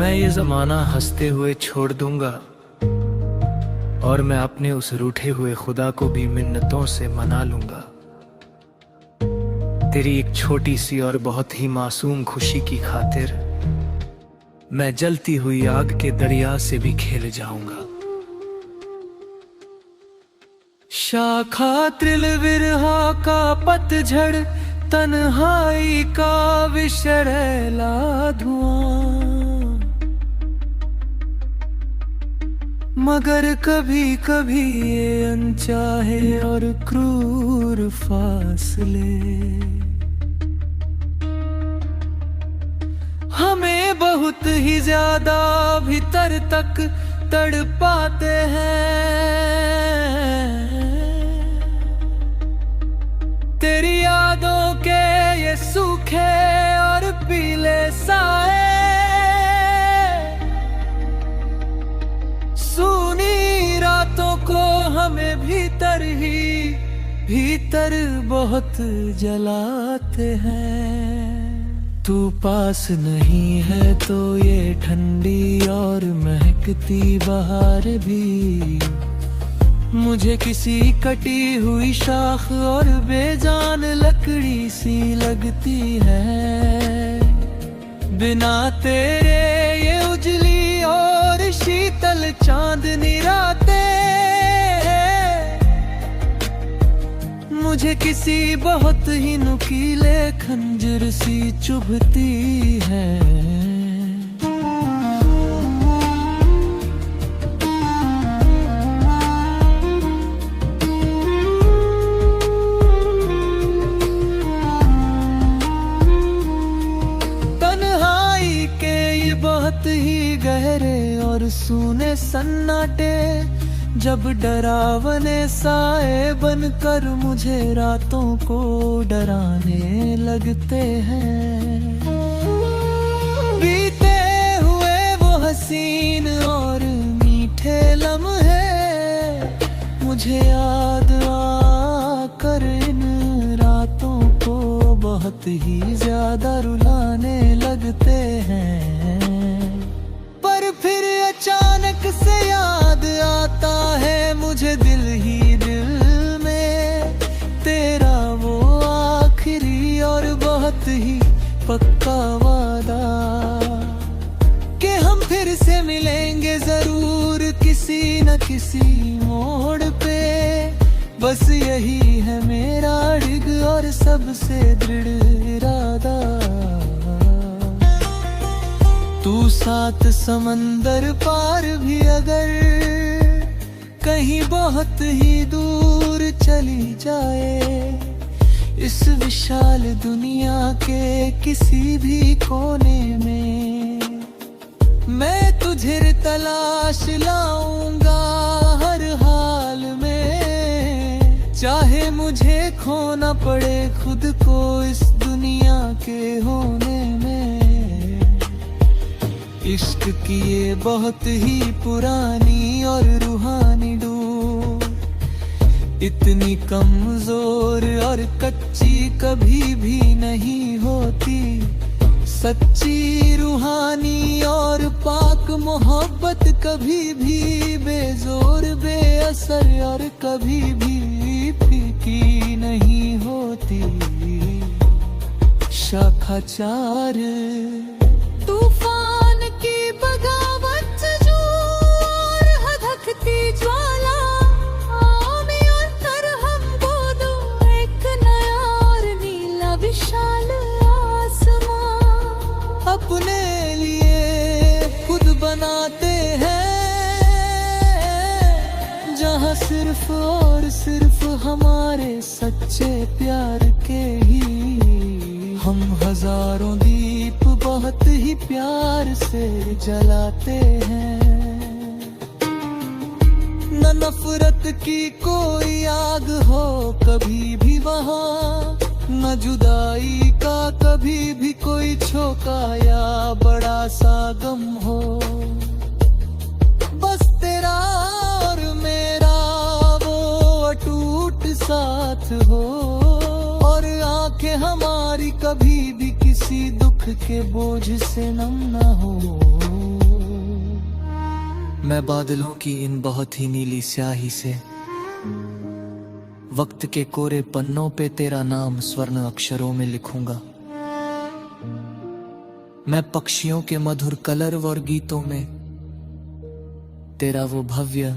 मैं ये जमाना हंसते हुए छोड़ दूंगा और मैं अपने उस रूठे हुए खुदा को भी मिन्नतों से मना लूंगा। तेरी एक छोटी सी और बहुत ही मासूम खुशी की खातिर मैं जलती हुई आग के दरिया से भी खेल जाऊंगा। शाखा त्रिल विरहा का पतझड़, तन्हाई का विषैला धुआं, मगर कभी कभी ये अनचाहे और क्रूर फासले हमें बहुत ही ज्यादा भीतर तक तड़पाते हैं। तेरी यादों के ये सूखे और पीले साए सूनी रातों को हमें भीतर बहुत जलाते हैं। तू पास नहीं है तो ये ठंडी और महकती बहार भी मुझे किसी कटी हुई शाख और बेजान लकड़ी सी लगती है। बिना तेरे ये उजली और शीतल चांदनी रातें मुझे किसी बहुत ही नुकीले खंजर सी चुभती है। तन्हाई के ये बहुत ही गहरे और सूने सन्नाटे जब डरावने साए बनकर मुझे रातों को डराने लगते हैं। बीते हुए वो हसीन और मीठे लम्हे मुझे याद आकर इन रातों को बहुत ही ज्यादा रुलाने लगते हैं। पर फिर अचानक से याद आता है मुझे दिल ही दिल में तेरा वो आखिरी और बहुत ही पक्का वादा कि हम फिर से मिलेंगे जरूर किसी न किसी मोड़ पे। बस यही है मेरा डिग और सबसे दृढ़ इरादा। तू सात समंदर पार भी अगर कहीं बहुत ही दूर चली जाए, इस विशाल दुनिया के किसी भी कोने में मैं तुझे तलाश लाऊंगा हर हाल में। चाहे मुझे खोना पड़े खुद को इस दुनिया के होने में। इश्क की ये बहुत ही पुरानी और रूहानी डूब इतनी कमजोर और कच्ची कभी भी नहीं होती। सच्ची रूहानी और पाक मोहब्बत कभी भी बेजोर बेअसर और कभी भी फीकी नहीं होती। शाखा चार तूफान की बगावत जो और हधकती ज्वाला आमी और तरहम बोदो एक नया और नीला विशाल आसमां अपने लिए खुद बनाते हैं। जहाँ सिर्फ और सिर्फ हमारे सच्चे प्यार के ही हम हजारों दीप बहुत ही प्यार से जलाते हैं। न नफरत की कोई आग हो कभी भी वहाँ, न जुदाई का कभी भी कोई झोंका या बड़ा सा गम हो। बस तेरा और मेरा वो अटूट साथ हो और आंखें हमारी कभी भी किसी दुख के बोझ से नम न हो। मैं बादलों की इन बहुत ही नीली स्याही से वक्त के कोरे पन्नों पे तेरा नाम स्वर्ण अक्षरों में लिखूंगा। मैं पक्षियों के मधुर कलरव और गीतों में तेरा वो भव्य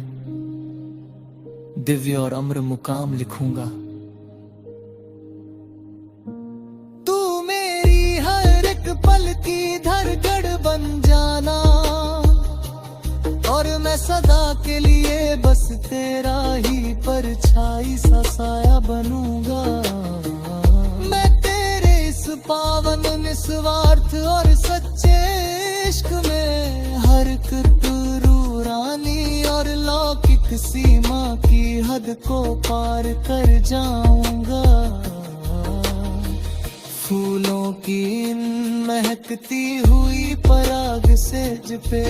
दिव्य और अम्र मुकाम लिखूंगा। तू मेरी हर एक पल की धड़कन बन जाना, और मैं सदा के लिए बस तेरा ही परछाई सा साया बनूंगा। मैं तेरे इस पावन निस्वार्थ और सच्चे इश्क में हर एक रानी और लौकिक सीमा की हद को पार कर जाऊंगा। फूलों की इन महकती हुई पराग सेज पे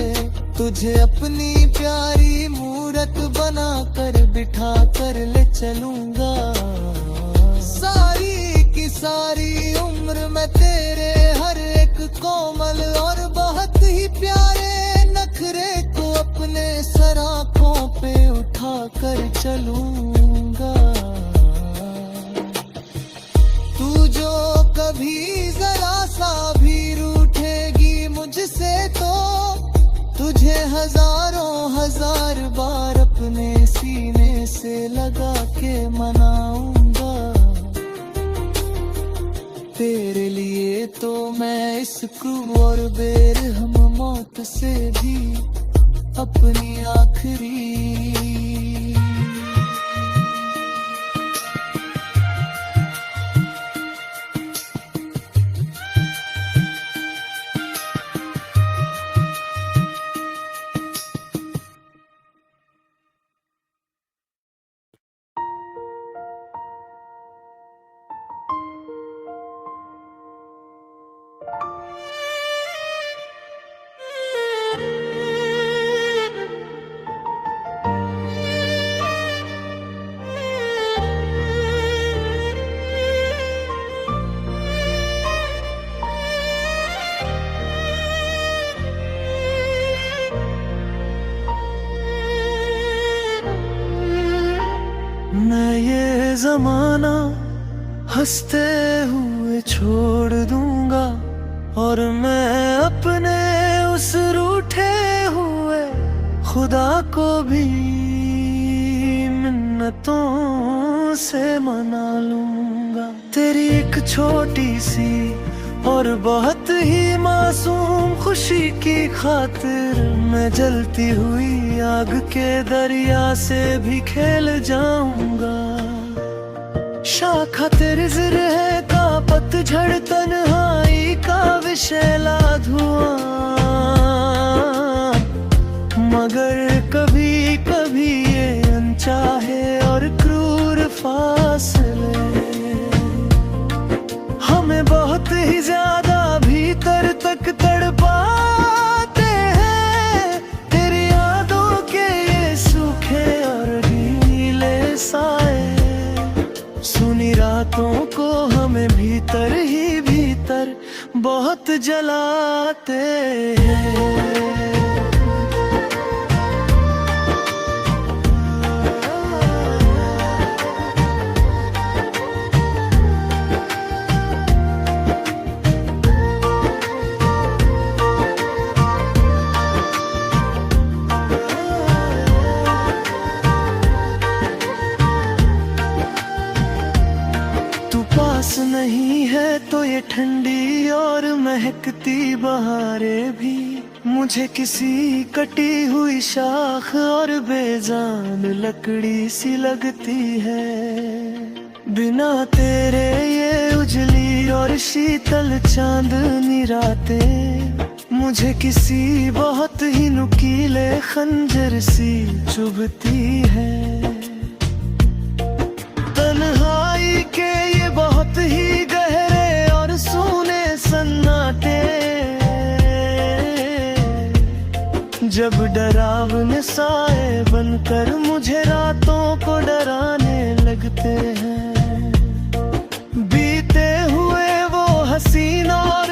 तुझे अपनी प्यारी मूरत बना कर बिठा कर ले चलूंगा। सारी की सारी उम्र मैं तेरे हर एक कोमल और बहुत ही प्यारे नखरे को अपने सराखों पे उठा कर चलूंगा। तू जो कभी जरा सा भी रूठेगी मुझसे तो तुझे हजारों हजार बार अपने सीने से लगा के मनाऊंगा। तेरे लिए तो मैं इस क्रूर और बेरहम मौत से भी अपनी आखिरी जमाना हंसते हुए छोड़ दूंगा, और मैं अपने उस रूठे हुए खुदा को भी मिन्नतों से मना लूंगा। तेरी एक छोटी सी और बहुत ही मासूम खुशी की खातिर मैं जलती हुई आग के दरिया से भी खेल जाऊंगा। शाखा तेरे जिरह का पतझड़ तन्हाई का विशैला धुआं, मगर कभी कभी ये अनचाहे और क्रूर फासले हमें बहुत ही ज्यादा भीतर तक तड़पाते हैं। तेरी यादों के ये सूखे और गीले साए सुनी रातों को हमें भीतर ही भीतर बहुत जलाते हैं। नहीं है तो ये ठंडी और महकती बहारें भी मुझे किसी कटी हुई शाख और बेजान लकड़ी सी लगती है। बिना तेरे ये उजली और शीतल चांदनी रातें मुझे किसी बहुत ही नुकीले खंजर सी चुभती है। तन्हाई के ये बहुत ही गहरे और सूने सन्नाटे जब डरावने साए बनकर मुझे रातों को डराने लगते हैं। बीते हुए वो हसीन और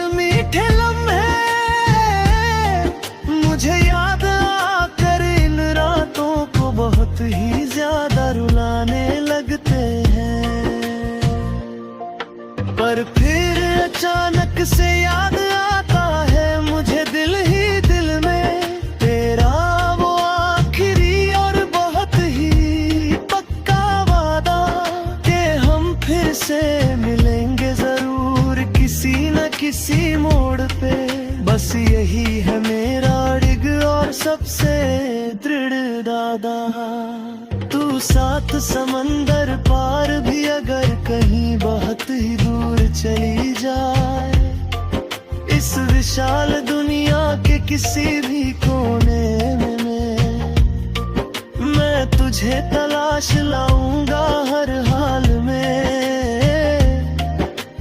ज्यादा। तू साथ समंदर पार भी अगर कहीं बहुत ही दूर चली जाए, इस विशाल दुनिया के किसी भी कोने में मैं तुझे तलाश लाऊंगा हर हाल में।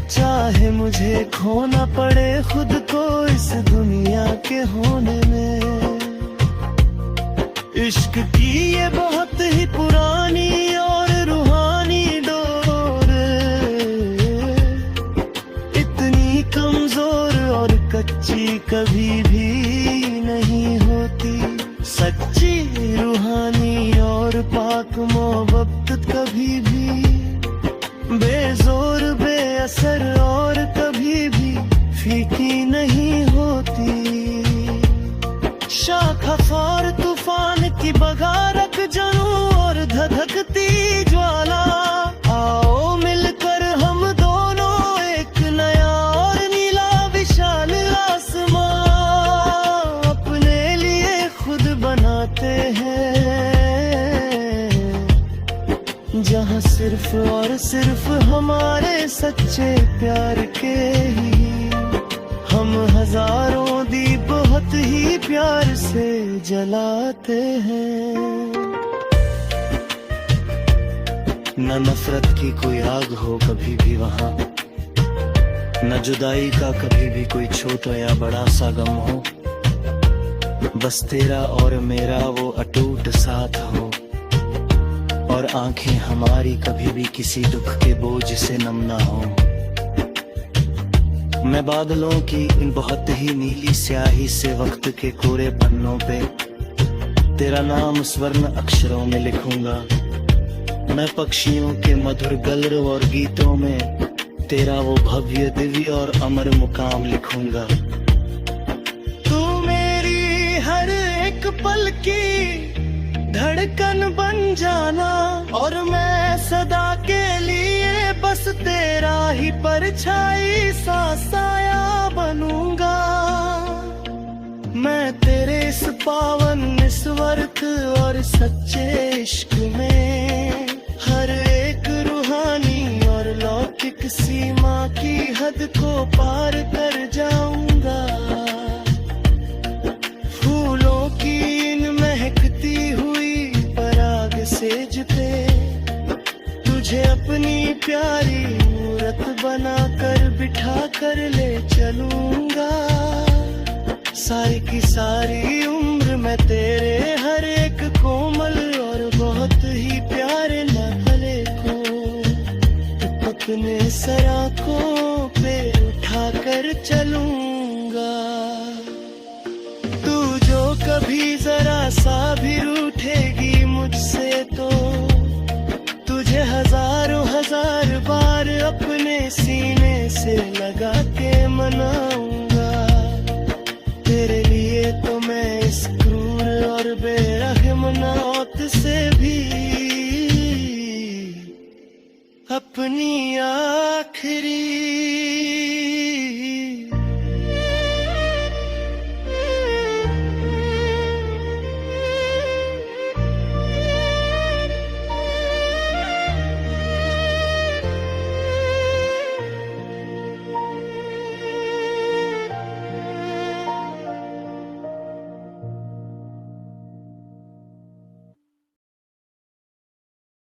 चाहे मुझे खोना पड़े खुद को इस दुनिया के होने में। इश्क की ये बहुत ही पुरानी और रूहानी डोर, इतनी कमजोर और कच्ची कभी भी नहीं होती। सच्ची रूहानी और पाक मोहब्बत कभी भी बेजोर बेअसर और कभी भी फीकी नहीं होती। शाखा तूफान की बगारक जनू और धधकती ज्वाला, आओ मिलकर हम दोनों एक नया और नीला विशाल आसमां अपने लिए खुद बनाते हैं, जहां सिर्फ और सिर्फ हमारे सच्चे प्यार के ही हम हजारों दीप बहुत ही प्यार से जलाते हैं। न नफरत की कोई आग हो कभी भी वहां, न जुदाई का कभी भी कोई छोटा या बड़ा सा गम हो। बस तेरा और मेरा वो अटूट साथ हो, और आंखें हमारी कभी भी किसी दुख के बोझ से नम ना हो। मैं बादलों की इन बहुत ही नीली स्याही से वक्त के कोरे पन्नों पे तेरा नाम स्वर्ण अक्षरों में लिखूंगा। मैं पक्षियों के मधुर गलरव और गीतों में तेरा वो भव्य दिव्य और अमर मुकाम लिखूंगा। तू मेरी हर एक पल की धड़कन बन जाना, और मैं सदा के लिए बस तेरा ही परछाई सा साया बनूंगा। मैं तेरे इस पावन निस्वार्थ और सच्चे इश्क में हर एक रूहानी और लौकिक सीमा की हद को पार कर जाऊंगा। फूलों की इन महकती हुई पराग सेज पे तुझे अपनी प्यारी मूरत बनाकर बिठा कर ले चलूंगा। सारी की सारी उम्र मैं तेरे